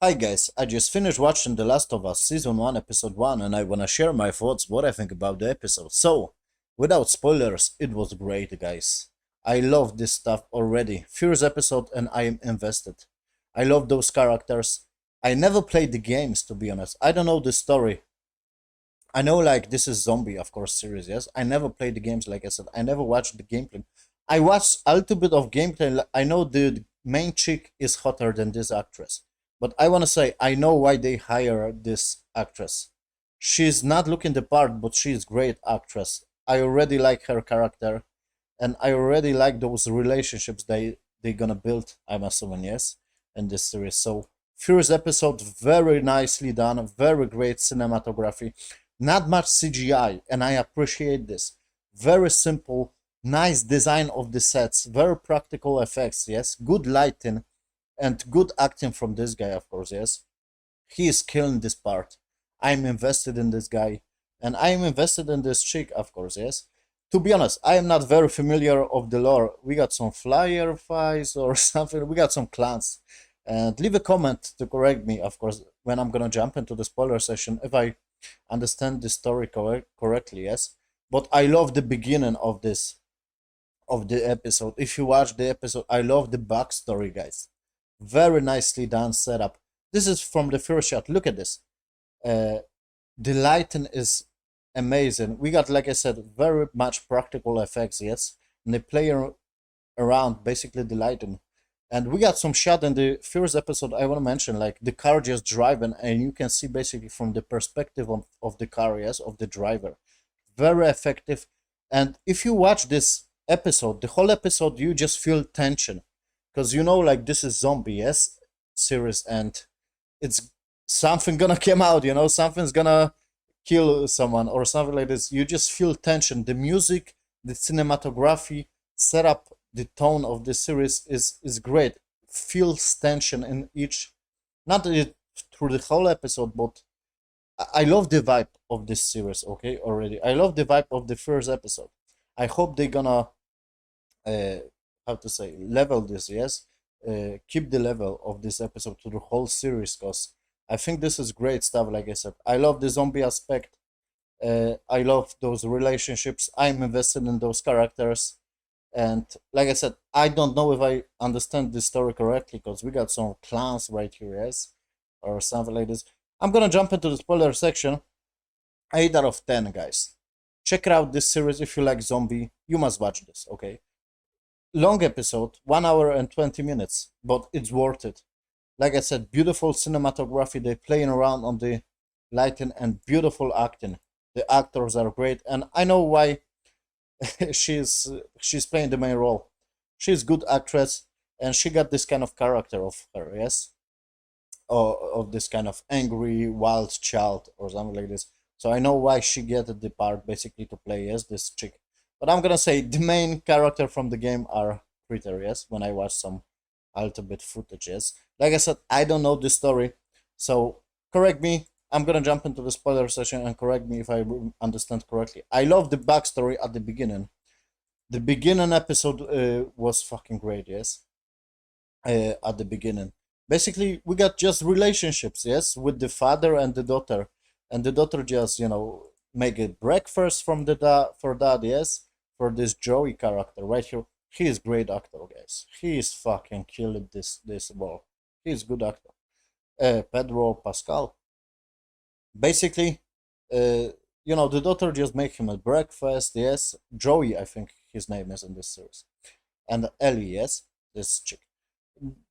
Hi guys, I just finished watching The Last of Us Season 1 Episode 1 and I wanna share my thoughts, what I think about the episode. So, without spoilers, it was great guys. I love this stuff already. First episode and I am invested. I love those characters. I never played the games to be honest. I don't know the story. I know like this is zombie of course series, yes. I never played the games like I said. I never watched the gameplay. I watched a little bit of gameplay. I know the main chick is hotter than this actress. But I want to say I know why they hire this actress. She's not looking the part, but she's great actress. I already like her character, and I already like those relationships they gonna build. I'm assuming yes, in this series. So first episode very nicely done, very great cinematography, not much CGI, and I appreciate this. Very simple, nice design of the sets, very practical effects. Yes, good lighting and good acting from this guy, of course, yes. He is killing this part. I'm invested in this guy, and I am invested in this chick, of course, yes. To be honest, I am not very familiar of the lore. We got some flyer fights or something. We got some clans. And leave a comment to correct me, of course, when I'm gonna jump into the spoiler session if I understand the story correctly, yes. But I love the beginning of this of the episode. If you watch the episode, I love the backstory, guys. Very nicely done setup. This is from the first shot. Look at this. Uh, the lighting is amazing. We got, like I said, very much practical effects, yes. And they play around basically the lighting. And we got some shot in the first episode I want to mention, like the car just driving, and you can see basically from the perspective of the car, yes, of the driver. Very effective. And if you watch this episode, the whole episode, you just feel tension because you know like this is zombie, yes, series, and it's something gonna come out, you know, something's gonna kill someone or something like this. You just feel tension. The music, the cinematography, setup, the tone of the series is great. Feels tension in each, not through the whole episode, but I love the vibe of this series. Okay, already, I love the vibe of the first episode. I hope they're gonna uh, how to say level this, yes, keep the level of this episode to the whole series because I think this is great stuff. Like I said, I love the zombie aspect. I love those relationships. I'm invested in those characters, and like I said, I don't know if I understand this story correctly because we got some clans right here, yes, or something like this. I'm gonna jump into the spoiler section. 8 out of 10, guys. Check out this series if you like zombie. You must watch this, okay? Long episode, 1 hour and 20 minutes, but it's worth it. Like I said, beautiful cinematography. They're playing around on the lighting and beautiful acting. The actors are great, and I know why she's playing the main role. She's good actress, and she got this kind of character of her, yes, or of this kind of angry wild child or something like this. So I know why she get the part basically to play as this chick. But I'm gonna say the main character from the game are Critter, yes. When I watch some a little bit footages, like I said, I don't know the story, so correct me. I'm gonna jump into the spoiler session and correct me if I understand correctly. I love the backstory at the beginning. The beginning episode was fucking great, yes, at the beginning. Basically, we got just relationships, yes, with the father and the daughter just make a breakfast from the for dad, yes, for this Joey character right here. He is great actor, guys. He is fucking killing this role. He is good actor. Pedro Pascal. Basically, uh, the daughter just make him a breakfast, yes. Joey, I think his name is in this series, and Ellie, yes, this chick.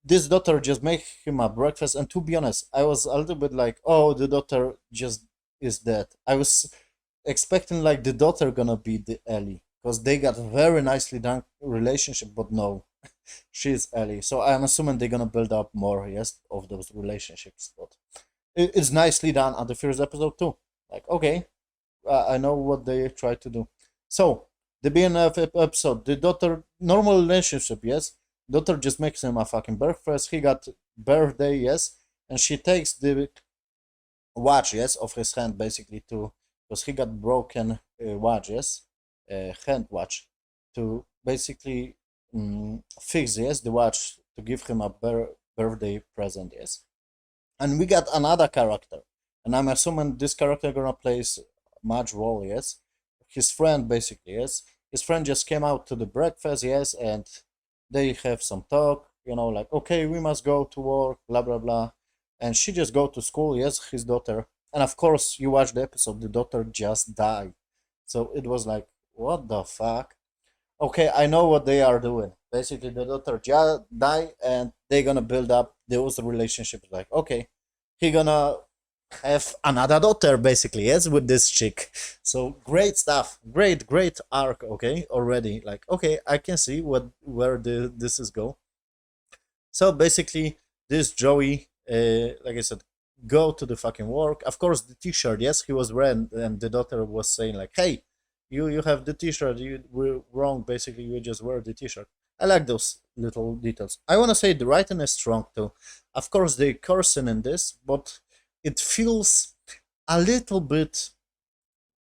This daughter just make him a breakfast, and to be honest, I was a little bit like, oh, the daughter just is dead. I was expecting like the daughter gonna be the Ellie because they got a very nicely done relationship, but no, she's Ellie. So I'm assuming they're gonna build up more, yes, of those relationships. But it's nicely done at the first episode too. Like, okay, I know what they try to do. So the beginning of episode, the daughter normal relationship, yes. Daughter just makes him a fucking breakfast. He got birthday, yes, and she takes the watch, yes, of his hand basically to because he got broken watch, yes, hand watch to basically fix, yes, the watch to give him a birthday present, yes. And we got another character, and I'm assuming this character gonna play much role. Yes, his friend basically. Yes, his friend just came out to the breakfast. Yes, and they have some talk. Like, okay, we must go to work. Blah blah blah, and she just go to school. Yes, his daughter, and of course you watch the episode. The daughter just died, so it was like, what the fuck? Okay, I know what they are doing. Basically, the daughter just die, and they're gonna build up those relationships. Like, okay, he gonna have another daughter, basically, yes, with this chick. So great stuff, great arc. Okay, already. Like, okay, I can see where this is go. So basically, this Joey, like I said, go to the fucking work. Of course, the T-shirt. Yes, he was wearing, and the daughter was saying like, "Hey, you have the T-shirt. You were wrong. Basically, you just wear the T-shirt." I like those little details. I want to say the writing is strong too. Of course, they cursing in this, but it feels a little bit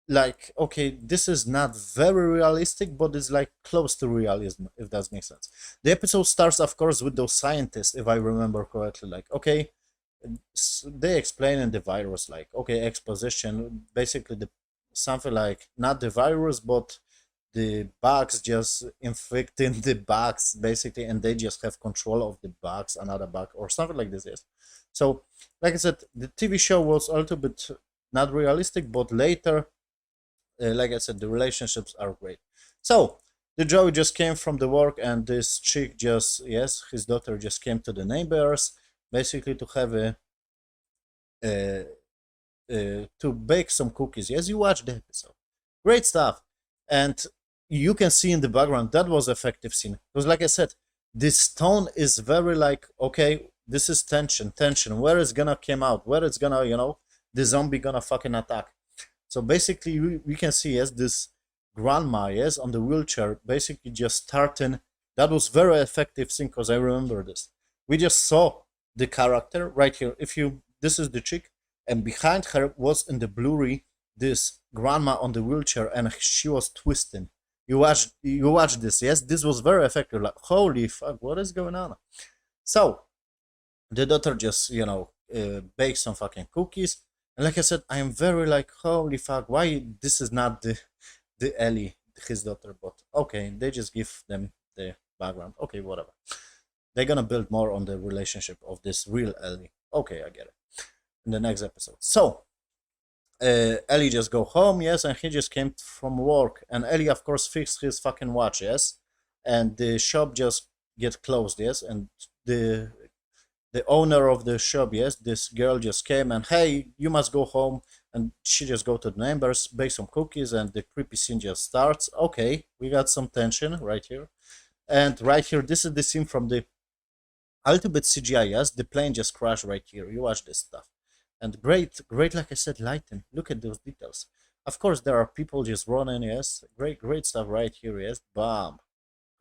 like, okay, this is not very realistic, but it's like close to realism, if that makes sense. The episode starts, of course, with those scientists, if I remember correctly. Like, okay, they explain in the virus, like, okay, exposition, basically the something like not the virus, but the bugs just infecting the bugs, basically, and they just have control of the bugs, another bug, or something like this. Yes. So, like I said, the TV show was a little bit not realistic, but later, like I said, the relationships are great. So the Joey just came from the work, and this chick just, yes, his daughter just came to the neighbors, basically to have uh, to bake some cookies. Yes, you watched the episode, great stuff, and you can see in the background that was effective scene because, like I said, this tone is very like, okay, this is tension. Where it's gonna come out? Where it's gonna, the zombie gonna fucking attack? So basically, we can see, yes, this grandma, yes, on the wheelchair, basically just starting. That was very effective thing because I remember this. We just saw the character right here. If you, this is the chick, and behind her was in the blurry this grandma on the wheelchair, and she was twisting. You watch this, yes. This was very effective. Like, holy fuck, what is going on? So the daughter just bakes some fucking cookies, and like I said, I am very like, holy fuck, why this is not the Ellie, his daughter? But okay, they just give them the background. Okay, whatever. They're gonna build more on the relationship of this real Ellie. Okay, I get it. In the next episode. So Ellie just go home, yes, and he just came from work, and Ellie of course fixed his fucking watch, yes, and the shop just get closed, yes, and the the owner of the shop, yes, this girl just came and, hey, you must go home, and she just go to the neighbors, bake some cookies, and the creepy scene just starts. Okay, we got some tension right here, and right here, this is the scene from the a little bit CGI, yes, the plane just crashed right here. You watch this stuff, and great, like I said, lighting. Look at those details. Of course, there are people just running, yes, great stuff right here, yes, bam,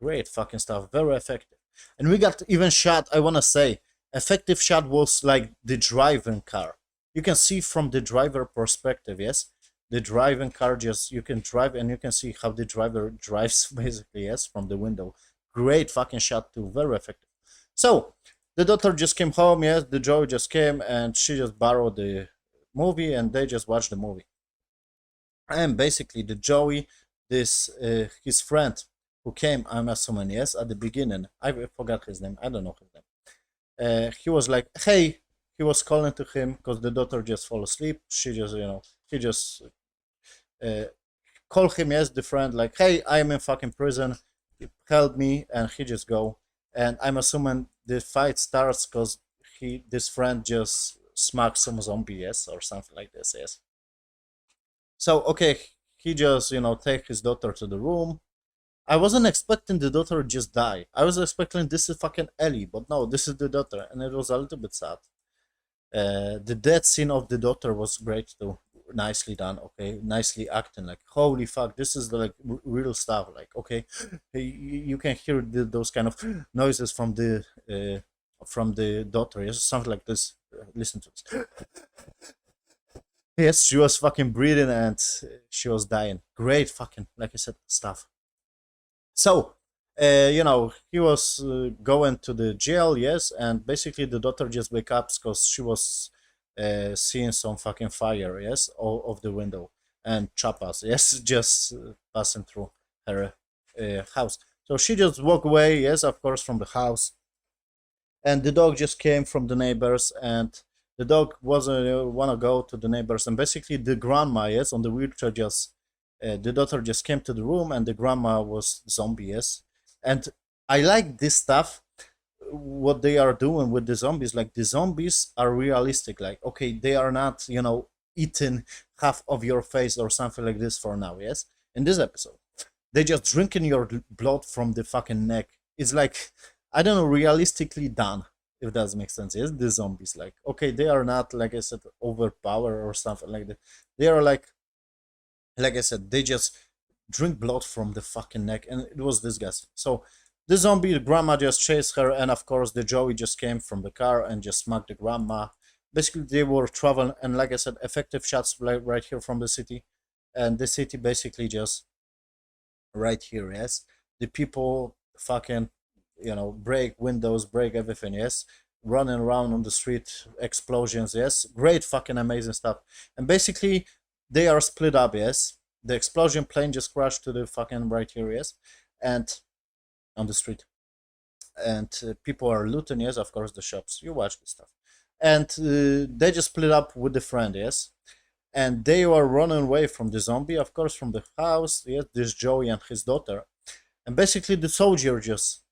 great fucking stuff, very effective. And we got even shot, I wanna say, effective shot was like the driving car. You can see from the driver perspective, yes? The driving car just, you can drive and you can see how the driver drives basically, yes, from the window. Great fucking shot too, very effective. So, the daughter just came home, yes, the Joey just came and she just borrowed the movie and they just watched the movie. And basically, the Joey, this his friend who came, I'm assuming, yes, at the beginning. I forgot his name. I don't know his name. He was like, hey, he was calling to him because the daughter just fall asleep. She just, he just uh, called him, yes, the friend, like, hey, I'm in fucking prison. Help me, and he just go. And I'm assuming the fight starts because this friend just smacked some zombie, yes, or something like this, yes. So okay, he just take his daughter to the room. I wasn't expecting the daughter just die. I was expecting this is fucking Ellie, but no, this is the daughter, and it was a little bit sad. The death scene of the daughter was great too, nicely done. Okay, nicely acting. Like, holy fuck, this is the like real stuff. Like, okay, you can hear those kind of noises from the daughter. Yes, something like this. Listen to this. Yes, she was fucking breathing and she was dying. Great fucking, like I said, stuff. So, he was going to the jail, yes, and basically the daughter just wake up because she was seeing some fucking fire, yes, of the window, and chapas, yes, just passing through her house. So she just walk away, yes, of course, from the house, and the dog just came from the neighbors, and the dog wasn't wanna go to the neighbors, and basically the grandma, yes, on the wheelchair, just the daughter just came to the room, and the grandma was zombie, yes, and I like this stuff. What they are doing with the zombies, like the zombies are realistic, like okay, they are not eating half of your face or something like this for now, yes. In this episode they just drinking your blood from the fucking neck. It's like, I don't know, realistically done, if that makes sense. Yes, the zombies, like okay, they are not, like I said, overpowered or something like that. They are like I said, they just drink blood from the fucking neck, and it was disgusting. So the zombie grandma just chased her, and of course the Joey just came from the car and just smacked the grandma. Basically, they were traveling, and like I said, effective shots right here from the city, and the city basically just right here. Yes, the people fucking break windows, break everything. Yes, running around on the street, explosions. Yes, great fucking amazing stuff. And basically, they are split up. Yes, the explosion plane just crashed to the fucking right here. Yes, and on the street, and people are looting. Yes, of course, the shops. You watch this stuff, and they just split up with the friend. Yes, and they were running away from the zombie, of course, from the house. Yes, this Joey and his daughter, and basically the soldier just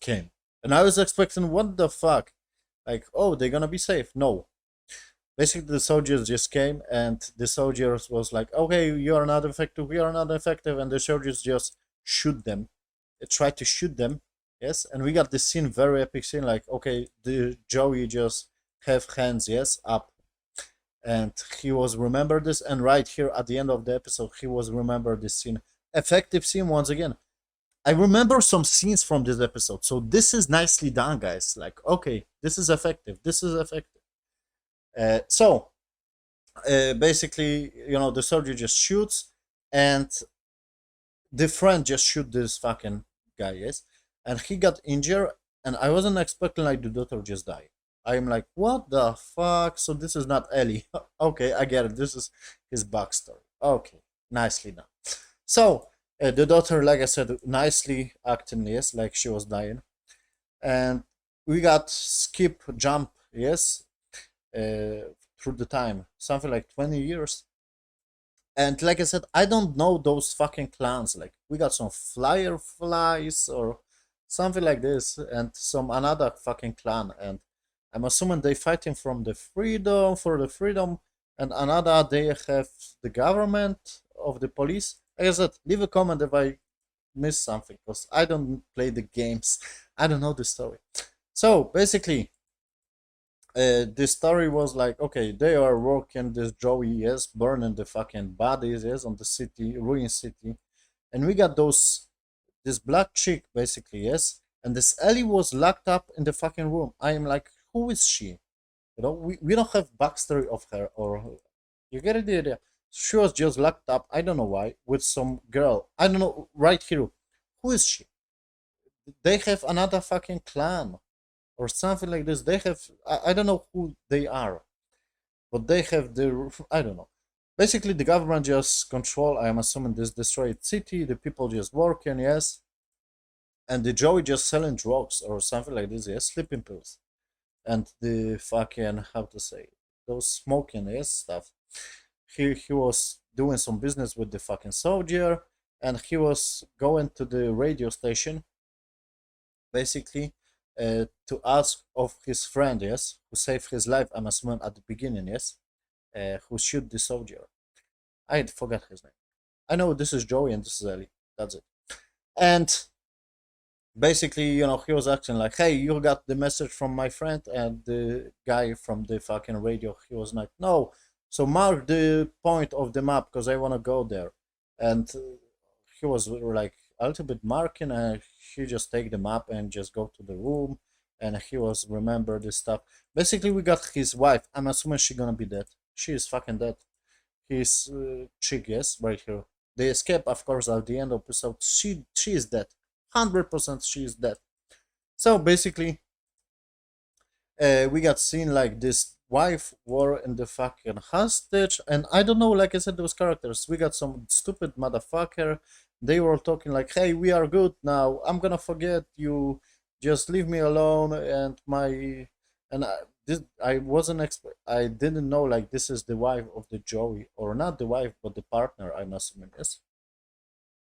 came, and I was expecting, what the fuck, like, oh, they're gonna be safe. No, basically the soldiers just came, and the soldiers was like, okay, you are not effective, we are not effective, and the soldiers just shoot them, try to shoot them. Yes, and we got this scene, very epic scene, like okay, the Joey just have hands, yes, up, and he was remember this, and right here at the end of the episode he was remember this scene, effective scene once again. I remember some scenes from this episode, so this is nicely done, guys. Like okay, this is effective, this is effective. So basically, the soldier just shoots, and the friend just shoot this fucking guy, yes, and he got injured, and I wasn't expecting like the daughter just die. I'm like, what the fuck? So this is not Ellie. Okay, I get it. This is his backstory. Okay, nicely done. So the daughter, like I said, nicely acting, yes, like she was dying, and we got skip jump, yes, through the time, something like 20 years. And like I said, I don't know those fucking clans. Like we got some fireflies or something like this, and some another fucking clan. And I'm assuming they fighting from the freedom for the freedom, and another they have the government of the police. Like I said, leave a comment if I miss something, because I don't play the games. I don't know the story. So basically, the story was like, okay, they are working this Joey, yes, burning the fucking bodies, yes, on the city, ruined city, and we got this black chick basically, yes, and this Ellie was locked up in the fucking room. I am like, who is she? We don't have backstory of her, or you get the idea. She was just locked up. I don't know why, with some girl. I don't know. Right here, who is she? They have another fucking clan or something like this. They have, I don't know who they are, but they have the, I don't know. Basically, the government just control. I am assuming this destroyed city. The people just working, yes, and the Joey just selling drugs or something like this, yes, sleeping pills, and the fucking, how to say, those smoking, yes, stuff. He was doing some business with the fucking soldier, and he was going to the radio station basically to ask of his friend, yes, who saved his life, I'm assuming at the beginning, yes, who shoot the soldier. I forgot his name. I know this is Joey and this is Ellie. That's it. And basically, he was acting like, hey, you got the message from my friend, and the guy from the fucking radio, he was like, no, so mark the point of the map because I want to go there. And he was like a little bit marking, and he just take the map and just go to the room, and he was remember this stuff. Basically, we got his wife. I'm assuming she gonna be dead. She is fucking dead. His chick, yes, right here. They escape, of course, at the end of the episode. She is dead. 100% she is dead. So basically, we got seen like this wife war in the fucking hostage, and I don't know, like I said, those characters, we got some stupid motherfucker. They were talking like, hey, we are good now, I'm gonna forget you, just leave me alone. And my and I wasn't I didn't know like this is the wife of the Joey, or not the wife but the partner, I must admit, yes,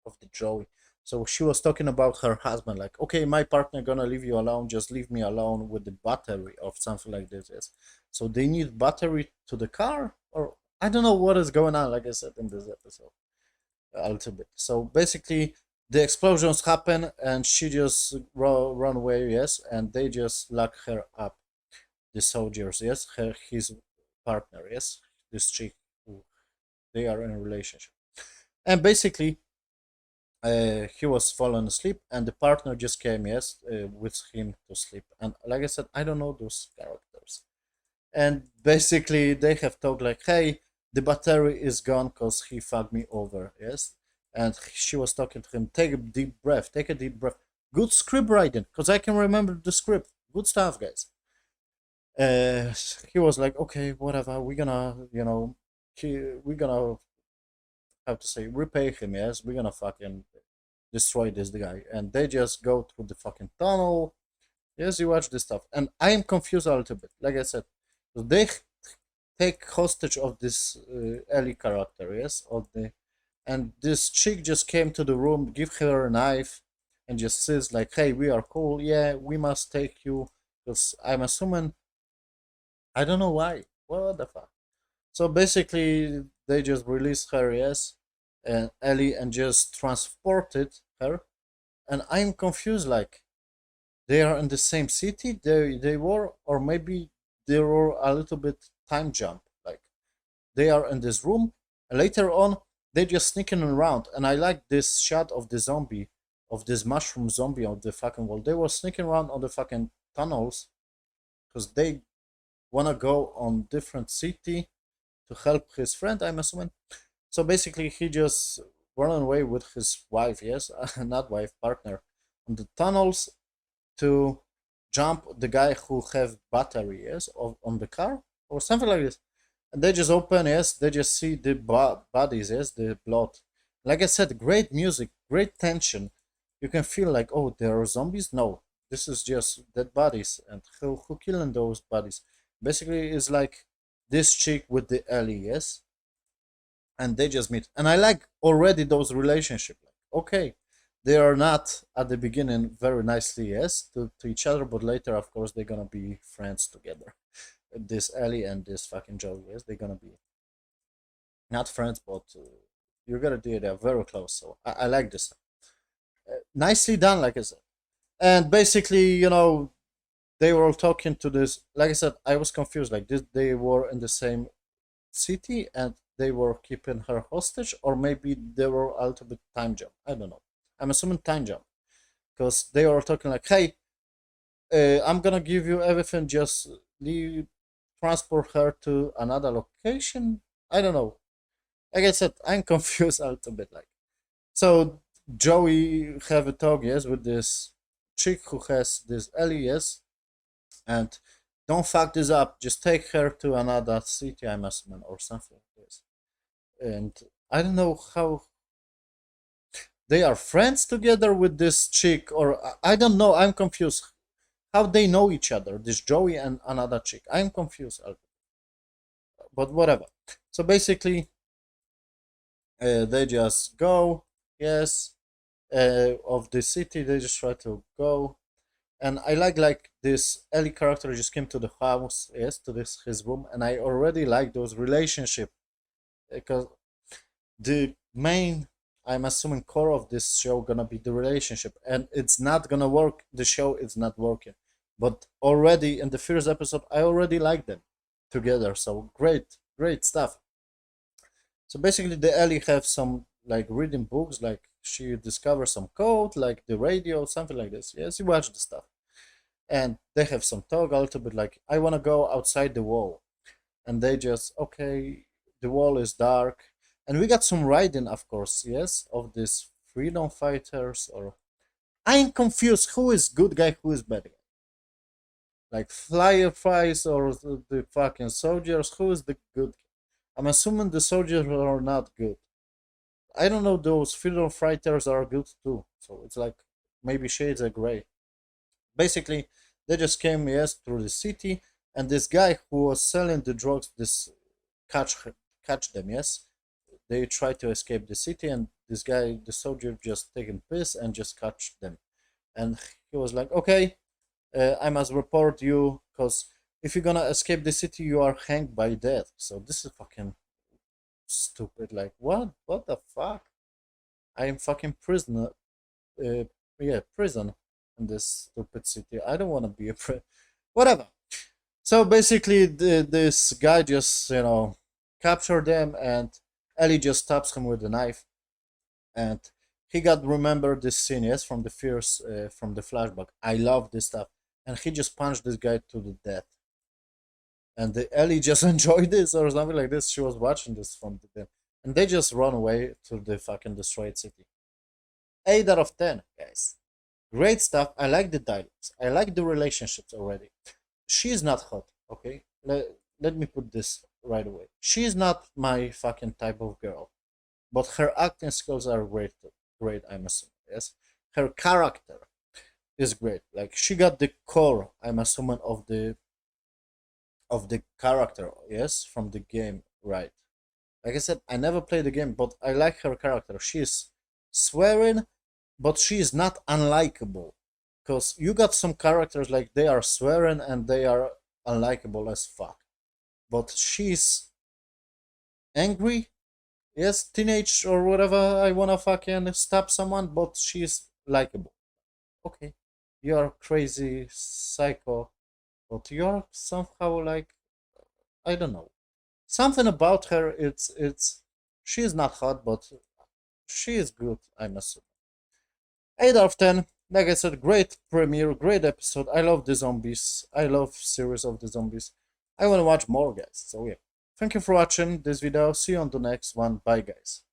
of the Joey. So she was talking about her husband, like, okay, my partner gonna leave you alone, just leave me alone with the battery or something like this. Yes. So they need battery to the car, or I don't know what is going on, like I said in this episode a little bit. So basically the explosions happen and she just run away, yes, and they just lock her up, the soldiers, yes, his partner, yes, this chick who they are in a relationship. And basically he was falling asleep and the partner just came, yes, with him to sleep. And like I said, I don't know those characters. And basically they have talked like, hey, the battery is gone because he fucked me over, yes. And she was talking to him, take a deep breath, take a deep breath. Good script writing, because I can remember the script. Good stuff, guys. uh he was like, okay, whatever, we're gonna, we're gonna have to say repay him, yes, we're gonna fucking destroy this guy. And they just go through the fucking tunnel. Yes, you watch this stuff, and I am confused a little bit. Like I said, so they take hostage of this Ellie character, yes, of the, and this chick just came to the room, give her a knife, and just says like, "Hey, we are cool. Yeah, we must take you." Because I'm assuming, I don't know why. What the fuck? So basically, they just released her, yes, and Ellie, and just transported her. And I'm confused, like, they are in the same city they were, or maybe they were a little bit time jump, like they are in this room and later on they just sneaking around. And I like this shot of the zombie, of this mushroom zombie on the fucking wall. They were sneaking around on the fucking tunnels because they want to go on different city to help his friend, I'm assuming. So basically he just run away with his wife, yes, not wife, partner, on the tunnels to jump the guy who have battery, yes, on the car or something like this. And they just open, yes, they just see the bodies, yes, the blood. Like I said, great music, great tension. You can feel like, oh, there are zombies. No, this is just dead bodies. And who killing those bodies? Basically it's like this chick with the Ellie, yes, and they just meet. And I like already those relationship, like, okay, they are not at the beginning very nicely, yes, to each other, but later of course they're gonna be friends together. This Ellie and this fucking Joe, yes, they're gonna be not friends, but you're gonna do, they're very close. So I like this. Nicely done, like I said. And basically, they were all talking to this, like I said, I was confused, like this, they were in the same city and they were keeping her hostage, or maybe they were a little bit time jump, I don't know. I'm assuming time jump, because they were talking like, hey, I'm gonna give you everything, just leave, transport her to another location. I don't know, like I said, I'm confused a little bit, like. So Joey have a talk, yes, with this chick who has this Ellie, yes, and don't fuck this up, just take her to another city, I'm assuming, or something like this. And I don't know how they are friends together with this chick, or I don't know, I'm confused how they know each other, this Joey and another chick. I'm confused, but whatever. So basically, they just go, yes, of the city. They just try to go, and I like this Ellie character just came to the house, yes, to this his room, and I already like those relationship, because the main, I'm assuming, core of this show gonna be the relationship, and it's not gonna work. The show is not working, but already in the first episode, I already like them together. So great, great stuff. So basically, the Ellie have some like reading books, like she discovers some code, like the radio, something like this. Yes, you watch the stuff, and they have some talk a little bit, like, I wanna go outside the wall, and they just, okay, the wall is dark. And we got some writing, of course, yes, of these freedom fighters, or I'm confused. Who is good guy? Who is bad guy? Like fireflies or the fucking soldiers? Who is the good? I'm assuming the soldiers are not good. I don't know. Those freedom fighters are good too. So it's like maybe shades of gray. Basically, they just came yes through the city, and this guy who was selling the drugs, this catch catch them. Yes, they try to escape the city, and this guy, the soldier, just taking piss and just catch them. And he was like, "Okay, I must report you, because if you're gonna escape the city, you are hanged by death." So this is fucking stupid. Like, what? What the fuck? I am fucking prisoner. Uh, yeah, prison in this stupid city. I don't want to be a whatever. So basically, this guy just captured them, and Ellie just stabs him with a knife, and he got remembered this scene, yes, from the fears from the flashback. I love this stuff, and he just punched this guy to the death, and the Ellie just enjoyed this or something like this. She was watching this from the death, and they just run away to the fucking destroyed city. 8 out of 10, guys. Great stuff. I like the dialogues. I like the relationships already. She is not hot, okay? Let me put this right away. She is not my fucking type of girl, but her acting skills are great. Great, I'm assuming. Yes, her character is great. Like she got the core, I'm assuming, of the character. Yes, from the game, right? Like I said, I never played the game, but I like her character. She is swearing, but she is not unlikable. Because you got some characters like they are swearing and they are unlikable as fuck. But she's angry, yes, teenage or whatever. I wanna fucking stab someone, but she's likable. Okay, you're crazy psycho, but you're somehow like, I don't know, something about her. It's she's not hot, but she is good. I'm assuming. 8 out of 10. Like I said, great premiere, great episode. I love the zombies. I love series of the zombies. I want to watch more, guys. So yeah, thank you for watching this video. See you on the next one. Bye, guys.